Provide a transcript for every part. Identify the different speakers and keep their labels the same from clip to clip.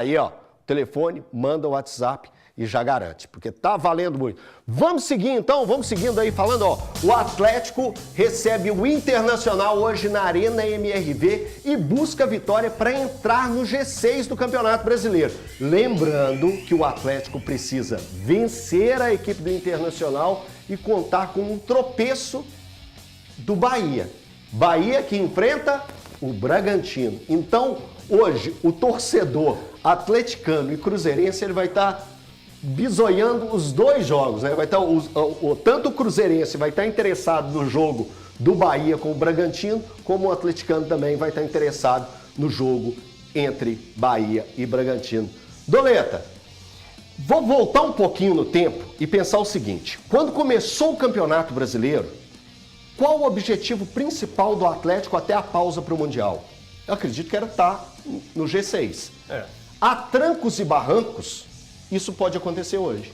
Speaker 1: Aí, ó, telefone, manda o WhatsApp e já garante, porque tá valendo muito. Vamos seguir então, vamos seguindo aí falando, ó, o Atlético recebe o Internacional hoje na Arena MRV e busca a vitória para entrar no G6 do Campeonato Brasileiro. Lembrando que o Atlético precisa vencer a equipe do Internacional e contar com um tropeço do Bahia. Bahia que enfrenta o Bragantino. Então, hoje, o torcedor atleticano e cruzeirense, ele vai estar bisoiando os dois jogos, né? Vai estar tanto o cruzeirense vai estar interessado no jogo do Bahia com o Bragantino, como o atleticano também vai estar interessado no jogo entre Bahia e Bragantino. Doleta, vou voltar um pouquinho no tempo e pensar o seguinte: quando começou o Campeonato Brasileiro, qual o objetivo principal do Atlético até a pausa para o Mundial? Eu acredito que era estar no G6. A trancos e barrancos, isso pode acontecer hoje.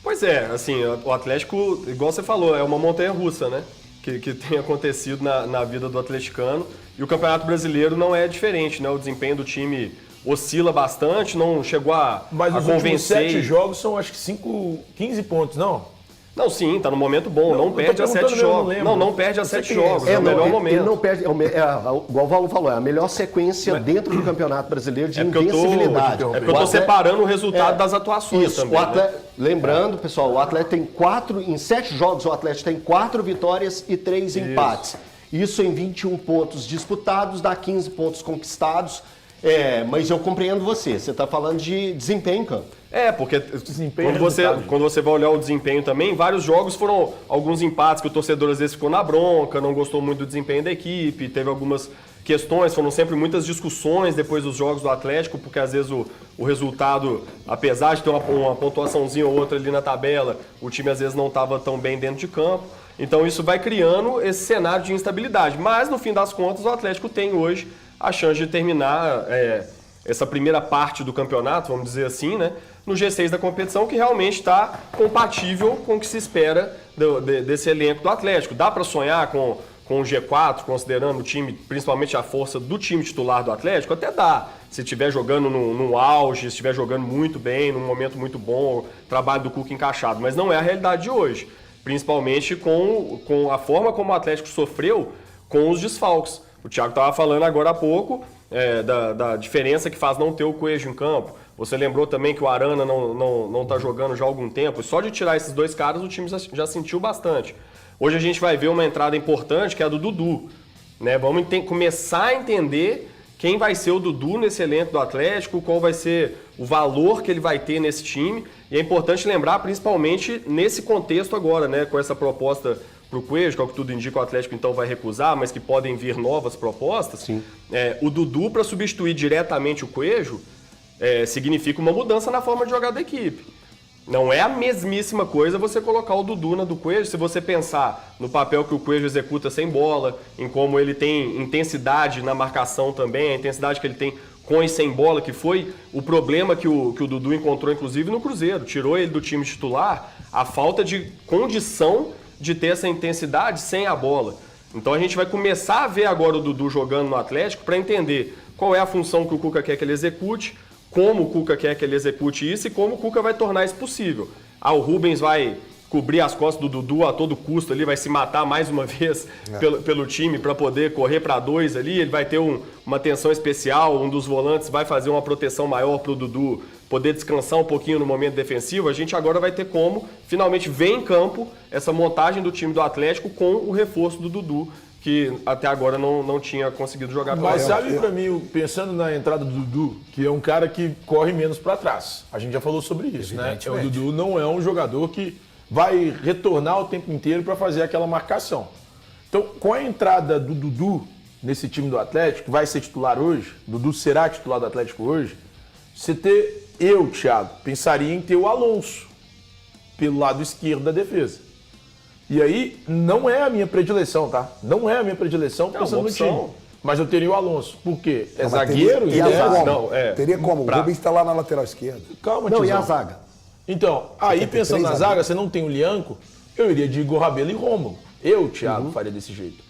Speaker 2: Pois é, assim, o Atlético, igual você falou, é uma montanha-russa, né? Que tem acontecido na vida do atleticano. E o Campeonato Brasileiro não é diferente, né? O desempenho do time oscila bastante, não chegou a
Speaker 3: Mas os últimos 7 jogos são, acho que 15 pontos, não?
Speaker 2: Não, sim, tá no momento bom, não perde a 7 jogos. Não perde a 7 jogos, é o melhor momento.
Speaker 1: Ele não perde, igual o Paulo falou, é a melhor sequência dentro do Campeonato Brasileiro de invencibilidade.
Speaker 2: É porque eu tô separando o resultado das atuações também.
Speaker 1: Lembrando, pessoal, o Atlético tem em 7 jogos, o Atlético tem 4 vitórias e 3 empates. Isso em 21 pontos disputados, dá 15 pontos conquistados. Mas eu compreendo você está falando de desempenho em campo.
Speaker 2: Porque quando você vai olhar o desempenho também, vários jogos foram alguns empates que o torcedor às vezes ficou na bronca, não gostou muito do desempenho da equipe, teve algumas questões, foram sempre muitas discussões depois dos jogos do Atlético, porque às vezes o resultado, apesar de ter uma pontuaçãozinha ou outra ali na tabela, o time às vezes não estava tão bem dentro de campo. Então isso vai criando esse cenário de instabilidade. Mas no fim das contas o Atlético tem hoje a chance de terminar essa primeira parte do campeonato, vamos dizer assim, né, no G6 da competição, que realmente está compatível com o que se espera desse elenco do Atlético. Dá para sonhar com o G4, considerando o time, principalmente a força do time titular do Atlético? Até dá, se estiver jogando no auge, se estiver jogando muito bem, num momento muito bom, trabalho do Cuca encaixado, mas não é a realidade de hoje, principalmente com a forma como o Atlético sofreu com os desfalques. O Thiago estava falando agora há pouco da diferença que faz não ter o Coelho em campo. Você lembrou também que o Arana não está jogando já há algum tempo. E só de tirar esses dois caras, o time já sentiu bastante. Hoje a gente vai ver uma entrada importante, que é a do Dudu. Né? Vamos começar a entender quem vai ser o Dudu nesse elenco do Atlético, qual vai ser o valor que ele vai ter nesse time. E é importante lembrar, principalmente nesse contexto agora, né? Com essa proposta para o Coelho, que é o que tudo indica, o Atlético então vai recusar, mas que podem vir novas propostas.
Speaker 1: Sim.
Speaker 2: O Dudu, para substituir diretamente o Coelho, significa uma mudança na forma de jogar da equipe. Não é a mesmíssima coisa você colocar o Dudu na do Coelho, se você pensar no papel que o Coelho executa sem bola, em como ele tem intensidade na marcação também, a intensidade que ele tem com e sem bola, que foi o problema que o Dudu encontrou, inclusive, no Cruzeiro. Tirou ele do time titular, a falta de condição de ter essa intensidade sem a bola. Então a gente vai começar a ver agora o Dudu jogando no Atlético para entender qual é a função que o Cuca quer que ele execute, como o Cuca quer que ele execute isso e como o Cuca vai tornar isso possível. O Rubens vai cobrir as costas do Dudu a todo custo ali, vai se matar mais uma vez pelo time para poder correr para 2 ali, ele vai ter uma atenção especial, um dos volantes vai fazer uma proteção maior para o Dudu poder descansar um pouquinho no momento defensivo. A gente agora vai ter como finalmente ver em campo essa montagem do time do Atlético com o reforço do Dudu, que até agora não tinha conseguido jogar pela
Speaker 3: Mas sabe para mim, pensando na entrada do Dudu, que é um cara que corre menos para trás, a gente já falou sobre isso, né? O Dudu não é um jogador que vai retornar o tempo inteiro para fazer aquela marcação. Então, com a entrada do Dudu nesse time do Atlético, que vai ser titular hoje, Dudu será titular do Atlético hoje, Thiago, pensaria em ter o Alonso pelo lado esquerdo da defesa. E aí, não é a minha predileção, tá? Não é a minha predileção pensando no time. Mas eu teria o Alonso. Por quê? É zagueiro?
Speaker 4: Teria como? O Rubens está lá na lateral esquerda.
Speaker 3: Calma,
Speaker 1: Não,
Speaker 3: tiozão.
Speaker 1: e a zaga?
Speaker 3: Então, aí pensando na zaga, você não tem o Lianco, eu iria de Igor Rabelo e Rômulo. Thiago, faria desse jeito.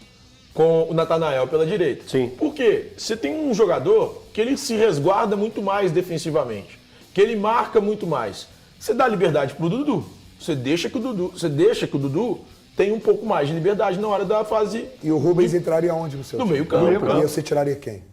Speaker 3: com o Natanael pela direita.
Speaker 1: Sim.
Speaker 3: Por quê? Você tem um jogador que ele se resguarda muito mais defensivamente, que ele marca muito mais. Você dá liberdade pro Dudu. Você deixa que o Dudu tenha um pouco mais de liberdade na hora da fase.
Speaker 4: E o Rubens entraria onde no seu
Speaker 3: No
Speaker 4: time?
Speaker 3: meio-campo.
Speaker 4: E você tiraria quem?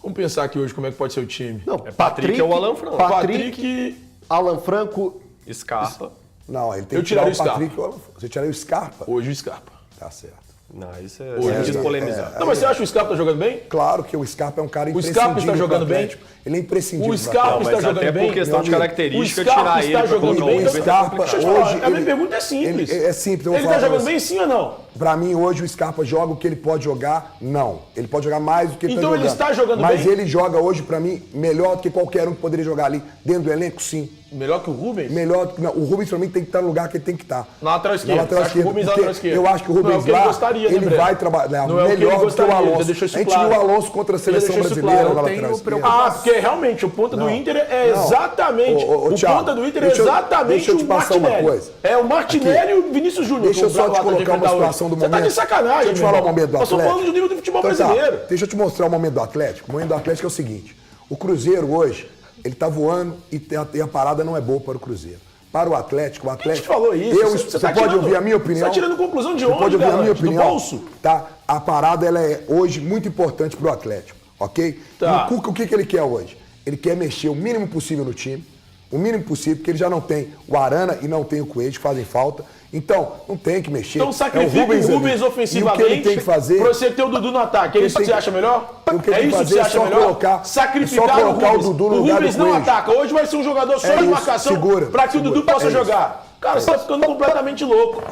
Speaker 3: Vamos pensar aqui hoje como é que pode ser o time.
Speaker 1: Não,
Speaker 2: Patrick ou Alan Franco.
Speaker 3: Patrick.
Speaker 1: Alan Franco.
Speaker 2: Scarpa.
Speaker 4: Não, ele tem
Speaker 3: Eu
Speaker 4: que tirar
Speaker 3: tiraria
Speaker 4: o
Speaker 3: o
Speaker 4: Patrick. Você tiraria o Scarpa?
Speaker 3: Hoje o Scarpa.
Speaker 4: Tá certo.
Speaker 2: Não, isso
Speaker 3: Hoje
Speaker 2: é difícil polemizar.
Speaker 3: Não, mas você acha que o Scarpa tá jogando bem?
Speaker 4: Claro que o Scarpa é um cara
Speaker 3: O
Speaker 4: imprescindível.
Speaker 3: Scarpa está jogando
Speaker 4: pro
Speaker 3: bem?
Speaker 4: Atlético. Ele é imprescindível.
Speaker 3: O Scarpa
Speaker 2: Não,
Speaker 3: está
Speaker 2: mas
Speaker 3: jogando
Speaker 2: até
Speaker 3: bem?
Speaker 2: por questão de
Speaker 3: Meu amigo,
Speaker 2: característica,
Speaker 3: o Scarpa
Speaker 2: tirar ele
Speaker 3: está
Speaker 2: pra
Speaker 3: jogando
Speaker 2: colocar
Speaker 3: bem?
Speaker 2: o
Speaker 4: O Scarpa
Speaker 3: Deixa eu te falar,
Speaker 4: hoje...
Speaker 3: a minha pergunta é simples.
Speaker 4: É simples, eu vou
Speaker 3: Ele
Speaker 4: falar
Speaker 3: está
Speaker 4: pra
Speaker 3: jogando
Speaker 4: você.
Speaker 3: bem sim ou não?
Speaker 4: Pra mim, hoje, o Scarpa joga o que ele pode jogar? Não. Ele pode jogar mais do que ele
Speaker 3: Então
Speaker 4: tá
Speaker 3: ele
Speaker 4: jogando.
Speaker 3: está jogando
Speaker 4: Mas
Speaker 3: bem?
Speaker 4: ele joga hoje, pra mim, melhor do que qualquer um que poderia jogar ali dentro do elenco, sim.
Speaker 3: Melhor que o Rubens?
Speaker 4: Melhor do que... Não, o Rubens, pra mim, tem que estar no lugar que ele tem que estar.
Speaker 3: Na lateral esquerda.
Speaker 4: Na lateral
Speaker 3: Você acha que o
Speaker 4: esquerda.
Speaker 3: Rubens na
Speaker 4: Porque
Speaker 3: lateral esquerda?
Speaker 4: eu acho que o
Speaker 3: Não é
Speaker 4: Rubens
Speaker 3: o que ele
Speaker 4: lá,
Speaker 3: gostaria, né,
Speaker 4: ele
Speaker 3: Breno?
Speaker 4: vai trabalhar
Speaker 3: Não é o que ele
Speaker 4: melhor do que o
Speaker 3: gostaria, já
Speaker 4: Alonso.
Speaker 3: deixou
Speaker 4: A
Speaker 3: isso
Speaker 4: gente
Speaker 3: claro.
Speaker 4: viu o Alonso contra a seleção
Speaker 3: deixou isso
Speaker 4: brasileira
Speaker 3: claro.
Speaker 4: na
Speaker 3: Eu
Speaker 4: lateral esquerda.
Speaker 3: Ah, porque realmente o ponta do Inter é
Speaker 4: Não.
Speaker 3: exatamente.
Speaker 4: Ô,
Speaker 3: O
Speaker 4: Thiago,
Speaker 3: ponta do Inter é
Speaker 4: deixa eu
Speaker 3: exatamente
Speaker 4: te
Speaker 3: o
Speaker 4: passar uma
Speaker 3: Martinelli.
Speaker 4: coisa.
Speaker 3: É o Martinelli e o Vinícius Júnior.
Speaker 4: Deixa eu
Speaker 3: que o
Speaker 4: só te
Speaker 3: Bragantino
Speaker 4: colocar uma
Speaker 3: enfrentar hoje.
Speaker 4: situação do
Speaker 3: Você
Speaker 4: momento.
Speaker 3: tá de sacanagem,
Speaker 4: Deixa eu te
Speaker 3: meu
Speaker 4: falar o
Speaker 3: irmão.
Speaker 4: momento do
Speaker 3: Nós estamos
Speaker 4: Atlético.
Speaker 3: falando do nível do futebol
Speaker 4: Então tá,
Speaker 3: brasileiro.
Speaker 4: deixa eu te mostrar o momento do Atlético. O momento do Atlético é o seguinte. O Cruzeiro hoje, ele tá voando e a parada não é boa para o Cruzeiro. Para o Atlético,
Speaker 3: Quem te falou isso?
Speaker 4: Você
Speaker 3: tá
Speaker 4: pode
Speaker 3: tirando-
Speaker 4: ouvir a minha opinião?
Speaker 3: Você tá tirando conclusão de
Speaker 4: Você
Speaker 3: onde,
Speaker 4: pode ouvir a minha
Speaker 3: Galante? Do
Speaker 4: opinião?
Speaker 3: bolso?
Speaker 4: Tá? A parada ela é hoje muito importante para o Atlético, ok?
Speaker 3: Tá.
Speaker 4: E o Cuca, o que ele quer hoje? Ele quer mexer o mínimo possível no time, o mínimo possível, porque ele já não tem o Arana e não tem o Coelho, que fazem falta. Então, não tem que mexer.
Speaker 3: Então sacrifica o Rubens
Speaker 4: ali.
Speaker 3: ofensivamente
Speaker 4: E o que ele tem que fazer...
Speaker 3: pra você ter o Dudu no ataque. É isso que você acha melhor?
Speaker 4: O que ele
Speaker 3: É
Speaker 4: tem que
Speaker 3: isso que
Speaker 4: fazer
Speaker 3: você
Speaker 4: é
Speaker 3: acha
Speaker 4: só
Speaker 3: melhor?
Speaker 4: colocar-
Speaker 3: Sacrificar
Speaker 4: é só colocar o Dudu no lugar
Speaker 3: Rubens
Speaker 4: do
Speaker 3: não
Speaker 4: Coelho.
Speaker 3: ataca. Hoje vai ser um jogador só
Speaker 4: É
Speaker 3: de
Speaker 4: isso,
Speaker 3: marcação
Speaker 4: segura,
Speaker 3: pra que o Dudu
Speaker 4: segura.
Speaker 3: possa
Speaker 4: É isso.
Speaker 3: jogar. Cara, você tá ficando completamente louco.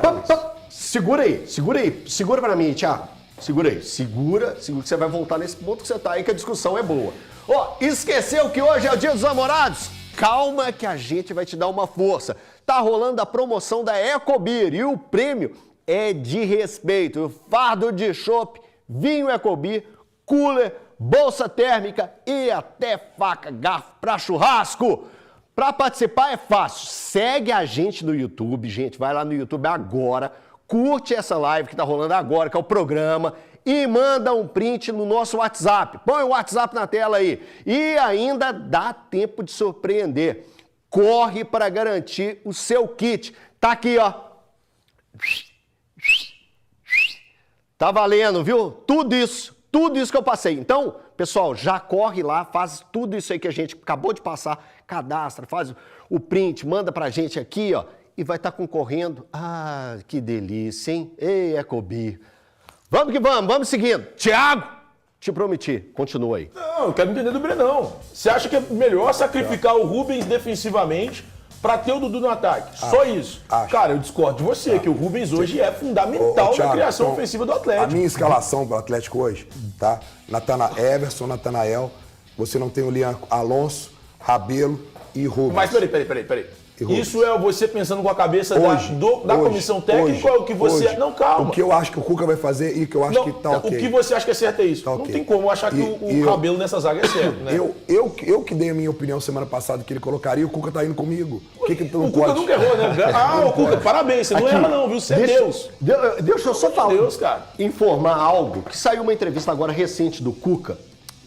Speaker 1: Segura aí. Segura pra mim, Thiago. Segura aí. Segura que você vai voltar nesse ponto que você tá aí, que a discussão é boa. Ó, esqueceu que hoje é o Dia dos Namorados? Calma que a gente vai te dar uma força. Tá rolando a promoção da Ecobir e o prêmio é de respeito. Fardo de chopp, vinho Ecobir, cooler, bolsa térmica e até faca, garfo pra churrasco. Pra participar é fácil. Segue a gente no YouTube, gente. Vai lá no YouTube agora, curte essa live que tá rolando agora, que é o programa, e manda um print no nosso WhatsApp. Põe o WhatsApp na tela aí. E ainda dá tempo de surpreender. Corre para garantir o seu kit. Tá aqui, ó. Tá valendo, viu? Tudo isso que eu passei. Então, pessoal, já corre lá, faz tudo isso aí que a gente acabou de passar, cadastra, faz o print, manda pra gente aqui, ó, e vai estar concorrendo. Ah, que delícia, hein? Ei, Ecobir. Vamos que vamos seguindo. Thiago, te prometi, continua aí.
Speaker 3: Não, eu quero entender do Brenão. Você acha que é melhor sacrificar o Rubens defensivamente pra ter o Dudu no ataque? Só isso.
Speaker 4: acho.
Speaker 3: Cara, eu discordo de você, que o Rubens hoje é fundamental na
Speaker 4: Thiago,
Speaker 3: criação
Speaker 4: então,
Speaker 3: ofensiva do
Speaker 4: A
Speaker 3: Atlético.
Speaker 4: minha escalação para o Atlético hoje, tá? Everson, Natanael, você não tem o Lian Alonso, Rabelo e Rubens.
Speaker 3: Mas peraí.
Speaker 4: E Rubens.
Speaker 3: Isso é você pensando com a cabeça
Speaker 4: Hoje,
Speaker 3: da comissão técnica ou é o que você...
Speaker 4: hoje.
Speaker 3: Não, calma.
Speaker 4: O que eu acho que o Cuca vai fazer e o que eu acho
Speaker 3: Não,
Speaker 4: que tá ok.
Speaker 3: O que você acha que é certo é isso.
Speaker 4: Tá
Speaker 3: Não
Speaker 4: ok.
Speaker 3: tem como achar que o Rabelo nessa zaga é certo, né?
Speaker 4: Eu que dei a minha opinião semana passada que ele colocaria, o Cuca tá indo comigo. O que tu não
Speaker 3: O Cuca
Speaker 4: pode?
Speaker 3: nunca errou, né? Ah, o Cuca, parabéns, você não erra não, viu? Você é Deus.
Speaker 1: Deixa eu só falar.
Speaker 3: Deus, cara.
Speaker 1: Informar algo, que saiu uma entrevista agora recente do Cuca.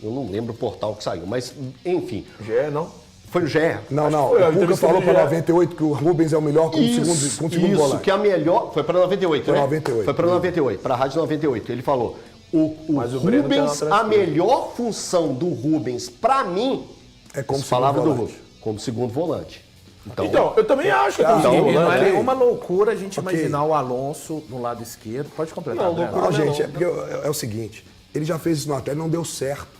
Speaker 1: Eu não lembro o portal que saiu, mas enfim.
Speaker 3: Já não?
Speaker 1: Foi no GE.
Speaker 4: Não,
Speaker 3: foi a
Speaker 4: o Cuca
Speaker 3: entrevista
Speaker 4: falou
Speaker 3: do
Speaker 4: para
Speaker 3: GE.
Speaker 4: 98 que o Rubens é o melhor como segundo volante.
Speaker 1: que é a melhor. Foi para 98,
Speaker 4: Foi
Speaker 1: né?
Speaker 4: 98.
Speaker 1: Foi para 98, para a Rádio 98. Ele falou:
Speaker 3: Mas o Breno tem uma
Speaker 1: Rubens, a
Speaker 3: transferência.
Speaker 1: melhor função do Rubens, para mim,
Speaker 4: É como
Speaker 1: as
Speaker 4: segundo
Speaker 1: palavras do
Speaker 4: volante.
Speaker 1: Rubens, como segundo volante.
Speaker 3: Então, eu também acho que é como
Speaker 1: Então,
Speaker 3: segundo
Speaker 5: Não
Speaker 3: volante.
Speaker 5: é nenhuma loucura a gente
Speaker 4: Ok.
Speaker 5: imaginar o Alonso no lado esquerdo. Pode completar,
Speaker 2: Não,
Speaker 5: Breno.
Speaker 2: loucura
Speaker 4: Não, gente, é porque é o seguinte, ele já fez isso no Atlético, não deu certo.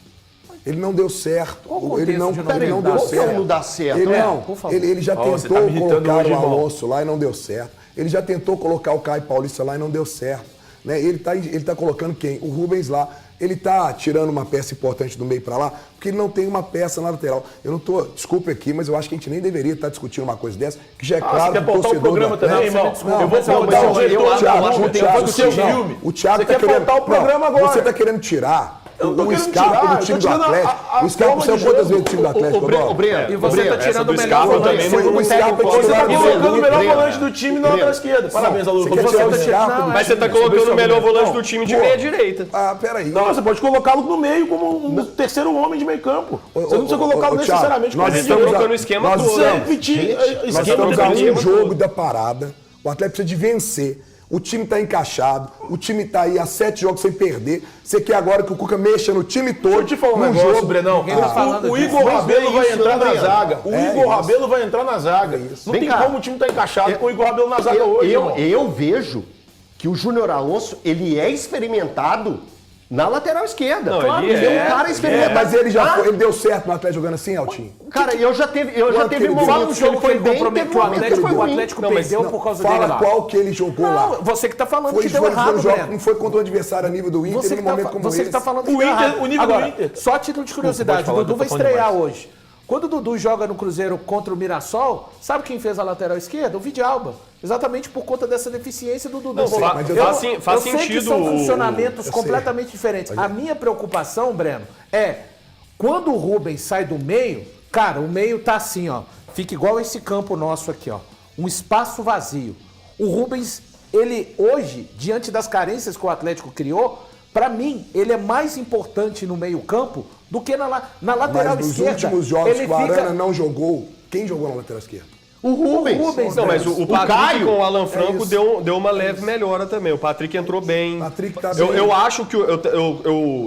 Speaker 4: Ele não deu certo.
Speaker 5: Qual o
Speaker 4: Ele não,
Speaker 5: contexto de
Speaker 4: ele não
Speaker 5: não
Speaker 4: deu
Speaker 5: dar
Speaker 1: Qual que é
Speaker 4: certo.
Speaker 1: o não dá certo?
Speaker 4: Ele
Speaker 1: É,
Speaker 4: não.
Speaker 5: por favor.
Speaker 4: Ele já
Speaker 3: Ó, você tá
Speaker 4: tentou
Speaker 3: me irritando
Speaker 4: colocar
Speaker 3: hoje,
Speaker 4: o
Speaker 3: irmão.
Speaker 4: Alonso lá e não deu certo. Ele já tentou colocar o Caio Paulista lá e não deu certo. Né? Ele tá colocando quem? O Rubens lá. Ele tá tirando uma peça importante do meio para lá, porque ele não tem uma peça na lateral. Eu não tô, desculpe aqui, mas eu acho que a gente nem deveria estar discutindo uma coisa dessa, que já é
Speaker 3: Você
Speaker 4: claro
Speaker 3: quer
Speaker 4: que
Speaker 3: pautar o
Speaker 4: torcedor
Speaker 3: programa
Speaker 4: do
Speaker 3: também,
Speaker 4: Atlético-
Speaker 3: irmão?
Speaker 4: Não,
Speaker 3: Eu vou
Speaker 4: não,
Speaker 3: pautar
Speaker 4: mas
Speaker 3: o diretor
Speaker 4: Thiago,
Speaker 3: lá,
Speaker 4: o
Speaker 3: tem
Speaker 4: Thiago,
Speaker 3: do seu
Speaker 4: não.
Speaker 3: filme.
Speaker 4: O Thiago
Speaker 3: Você
Speaker 4: tá
Speaker 3: quer
Speaker 4: querendo
Speaker 3: pautar o programa
Speaker 4: não,
Speaker 3: agora.
Speaker 4: Você tá querendo tirar o Scarpa do time do Atlético. O Scarpa saiu quantas vezes do time do Atlético?
Speaker 5: E você tá tirando o melhor
Speaker 2: Scarpa
Speaker 5: volante.
Speaker 2: também
Speaker 4: Foi o Scarpa
Speaker 3: Você tá colocando o melhor
Speaker 1: Breno.
Speaker 3: volante do time na lateral esquerda. Parabéns, Alô.
Speaker 2: Mas você tá colocando o melhor volante do time de meia-direita.
Speaker 4: Ah, peraí.
Speaker 3: Não, você pode colocá-lo no meio como um terceiro homem de meio campo. Você não precisa colocá-lo necessariamente como
Speaker 4: nós
Speaker 2: Eles estão colocando o esquema
Speaker 4: nós
Speaker 2: todo.
Speaker 4: estamos-
Speaker 2: né?
Speaker 3: repetir
Speaker 4: Nós
Speaker 3: esquema
Speaker 4: estamos a
Speaker 3: de
Speaker 4: um jogo da parada. O Atlético precisa de vencer. O time está encaixado. O time está aí há 7 jogos sem perder. Você quer agora que o Cuca mexa no time todo?
Speaker 3: Deixa eu te falar um
Speaker 4: num
Speaker 3: negócio,
Speaker 4: jogo.
Speaker 3: Brenão.
Speaker 5: Ninguém tá falando
Speaker 3: O
Speaker 5: disso.
Speaker 3: Igor
Speaker 1: Mas
Speaker 3: Rabelo
Speaker 1: é
Speaker 3: vai
Speaker 1: isso,
Speaker 3: entrar
Speaker 1: né,
Speaker 3: na
Speaker 1: Breno?
Speaker 3: zaga. O
Speaker 4: É
Speaker 3: Igor
Speaker 4: isso.
Speaker 3: Rabelo vai entrar na zaga. Não
Speaker 1: Vem
Speaker 3: tem
Speaker 1: cá.
Speaker 3: como o time tá encaixado com o Igor Rabelo na zaga hoje, irmão.
Speaker 1: Eu vejo que o Júnior Alonso, ele é experimentado na lateral esquerda.
Speaker 2: Não,
Speaker 1: Claro,
Speaker 2: ele
Speaker 1: é um
Speaker 2: é.
Speaker 1: cara experimentado.
Speaker 4: Mas ele já foi, ele deu certo no Atlético jogando assim, Altinho?
Speaker 1: Cara, eu já teve
Speaker 4: Quanto que ele deu?
Speaker 5: Fala um
Speaker 1: momentos que ele
Speaker 5: jogo que
Speaker 1: foi
Speaker 5: ele
Speaker 1: bem,
Speaker 5: comprometeu
Speaker 1: teve
Speaker 5: o
Speaker 1: momentos que ele
Speaker 5: Atlético,
Speaker 1: foi
Speaker 5: o
Speaker 1: ruim.
Speaker 5: Atlético
Speaker 2: Não, mas
Speaker 5: perdeu por causa dele
Speaker 4: Fala
Speaker 5: lá.
Speaker 4: qual que ele jogou lá.
Speaker 5: Não, você que tá falando
Speaker 4: Foi
Speaker 5: que deu
Speaker 4: foi
Speaker 5: errado,
Speaker 4: um jogo que
Speaker 5: Breno.
Speaker 4: não foi contra o adversário a nível do Inter
Speaker 5: Você
Speaker 4: num
Speaker 5: que, tá,
Speaker 4: momento como
Speaker 5: você que tá
Speaker 4: esse.
Speaker 5: falando que
Speaker 3: O
Speaker 5: deu
Speaker 3: Inter-
Speaker 5: errado.
Speaker 3: o nível do
Speaker 5: Agora,
Speaker 3: Inter.
Speaker 5: só a título de curiosidade,
Speaker 2: falar,
Speaker 5: o Dudu
Speaker 2: eu tô
Speaker 5: vai
Speaker 2: falando
Speaker 5: estrear
Speaker 2: demais.
Speaker 5: hoje. Quando o Dudu joga no Cruzeiro contra o Mirassol, sabe quem fez a lateral esquerda? O Vidalba. Exatamente por conta dessa deficiência do Dudu.
Speaker 2: Não, faz
Speaker 5: eu sei que
Speaker 2: sentido
Speaker 5: são
Speaker 2: o-
Speaker 5: funcionamentos
Speaker 4: eu
Speaker 5: completamente diferentes. A minha preocupação, Breno, é quando o Rubens sai do meio, cara, o meio tá assim, ó. Fica igual esse campo nosso aqui, ó. Um espaço vazio. O Rubens, ele hoje, diante das carências que o Atlético criou, pra mim, ele é mais importante no meio-campo do que na lateral
Speaker 4: Mas nos
Speaker 5: esquerda.
Speaker 4: últimos jogos
Speaker 5: ele
Speaker 4: que o Arana
Speaker 5: fica...
Speaker 4: não jogou, quem jogou na lateral esquerda?
Speaker 1: O Rubens.
Speaker 2: Não, mas o Patrick
Speaker 1: Caio,
Speaker 2: com o Alan Franco
Speaker 4: isso.
Speaker 2: deu uma leve melhora também. O Patrick entrou bem.
Speaker 4: Patrick tá
Speaker 2: eu,
Speaker 4: bem.
Speaker 2: eu acho que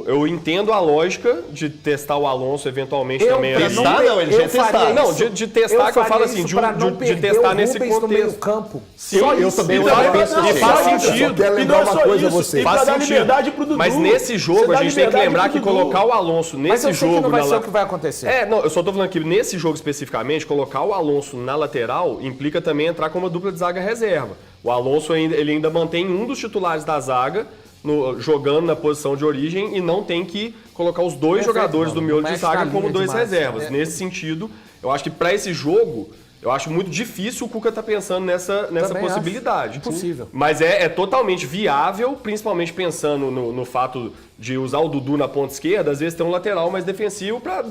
Speaker 2: eu entendo a lógica de testar o Alonso eventualmente também.
Speaker 5: pra
Speaker 2: ali.
Speaker 1: Testar, não, ele já é testado.
Speaker 2: Não, de testar que eu falo assim, de testar nesse
Speaker 5: no meio
Speaker 2: contexto.
Speaker 5: campo.
Speaker 2: Sim,
Speaker 5: Só
Speaker 1: eu
Speaker 5: isso.
Speaker 1: também
Speaker 3: E
Speaker 1: eu
Speaker 3: também-
Speaker 1: penso
Speaker 3: não,
Speaker 1: assim.
Speaker 2: E faz
Speaker 3: só-
Speaker 2: sentido.
Speaker 4: Eu só quero
Speaker 3: E
Speaker 4: lembrar
Speaker 3: não é
Speaker 4: uma
Speaker 3: só
Speaker 4: coisa a
Speaker 3: isso,
Speaker 4: você.
Speaker 3: e pra
Speaker 2: Faz
Speaker 3: dar
Speaker 2: sentido.
Speaker 3: liberdade pro Dudu.
Speaker 2: Mas nesse jogo
Speaker 3: Você
Speaker 2: a
Speaker 3: dá
Speaker 2: gente tem que
Speaker 3: liberdade
Speaker 2: lembrar
Speaker 3: pro
Speaker 2: que
Speaker 3: Dudu.
Speaker 2: colocar o Alonso
Speaker 5: Mas
Speaker 2: nesse
Speaker 5: eu sei que
Speaker 2: jogo
Speaker 5: não vai
Speaker 2: na
Speaker 5: ser o
Speaker 2: la-
Speaker 5: que vai acontecer.
Speaker 2: Não, eu só tô falando que nesse jogo especificamente, colocar o Alonso na lateral implica também entrar com uma dupla de zaga reserva. O Alonso ele ainda mantém um dos titulares da zaga jogando na posição de origem e não tem que colocar os dois
Speaker 5: Perfeito,
Speaker 2: jogadores do
Speaker 5: não
Speaker 2: miolo de
Speaker 5: mexe
Speaker 2: zaga
Speaker 5: na
Speaker 2: como
Speaker 5: linha
Speaker 2: dois
Speaker 5: demais.
Speaker 2: reservas. Nesse sentido, eu acho que para esse jogo, eu acho muito difícil o Cuca tá pensando nessa
Speaker 5: Também
Speaker 2: possibilidade.
Speaker 5: acho impossível.
Speaker 2: Mas é totalmente viável, principalmente pensando no fato de usar o Dudu na ponta esquerda, às vezes tem um lateral mais defensivo para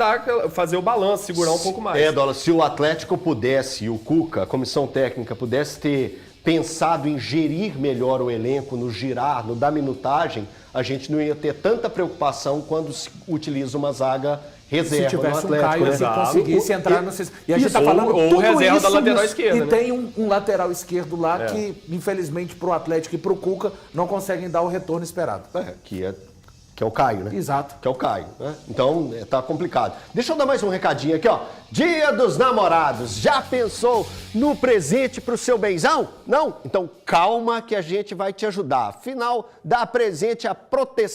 Speaker 2: fazer o balanço, segurar um pouco mais.
Speaker 1: Dólar, se o Atlético pudesse, e o Cuca, a comissão técnica, pudesse ter pensado em gerir melhor o elenco, no girar, no dar minutagem, a gente não ia ter tanta preocupação quando se utiliza uma zaga reserva
Speaker 5: Se tivesse
Speaker 1: no
Speaker 5: um
Speaker 1: Atlético.
Speaker 5: Caio
Speaker 1: né?
Speaker 5: que conseguisse entrar no sistema. E a gente tá
Speaker 2: Ou-
Speaker 5: falando
Speaker 2: ou
Speaker 5: tudo
Speaker 2: reserva
Speaker 5: isso
Speaker 2: da lateral
Speaker 5: nos-
Speaker 2: esquerda,
Speaker 5: E
Speaker 2: né?
Speaker 5: tem um lateral esquerdo lá que, infelizmente, pro Atlético e pro Cuca, não conseguem dar o retorno esperado.
Speaker 1: Que é o Caio, né?
Speaker 5: Exato.
Speaker 1: Que é o Caio, né? Então, tá complicado. Deixa eu dar mais um recadinho aqui, ó. Dia dos Namorados. Já pensou no presente pro seu benzão? Não? Então, calma que a gente vai te ajudar. Afinal, dá presente a proteção